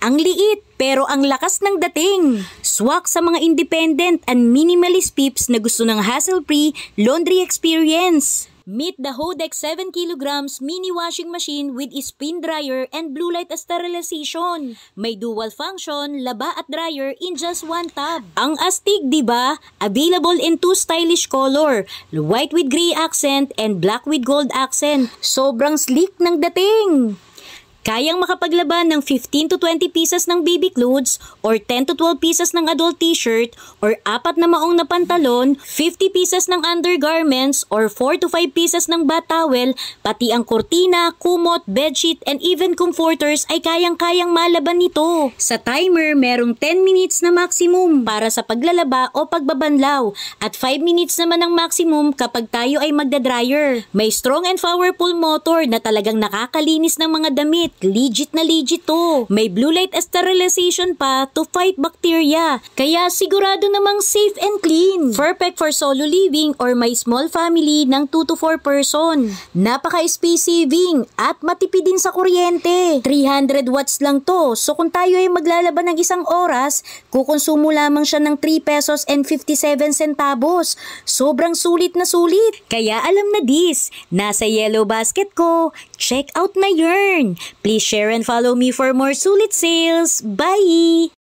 Ang liit pero ang lakas ng dating. Swak sa mga independent and minimalist peeps na gusto ng hassle-free laundry experience. Meet the Hodex 7 kilograms mini washing machine with spin dryer and blue light sterilization. May dual function, laba at dryer in just one tub. Ang astig, di ba? Available in 2 stylish color, white with gray accent and black with gold accent. Sobrang sleek ng dating. Kayang makapaglaban ng 15 to 20 pieces ng baby clothes or 10 to 12 pieces ng adult t-shirt or 4 na maong na pantalon, 50 pieces ng undergarments or 4 to 5 pieces ng bath towel, pati ang kurtina, kumot, bedsheet and even comforters ay kayang-kayang malaban nito. Sa timer, merong 10 minutes na maximum para sa paglalaba o pagbabanlaw at 5 minutes naman ang maximum kapag tayo ay magda-dryer. May strong and powerful motor na talagang nakakalinis ng mga damit. Legit na legit to. May blue light sterilization pa to fight bacteria. Kaya sigurado namang safe and clean. Perfect for solo living or may small family ng 2 to 4 person. Napaka-space saving at matipid din sa kuryente. 300 watts lang to. So kung tayo ay maglalaban ng isang oras, kukonsumo lamang siya ng 3 pesos and 57 centavos. Sobrang sulit na sulit. Kaya alam na this. Nasa yellow basket ko. Check out my yarn. Please share and follow me for more sulit sales. Bye!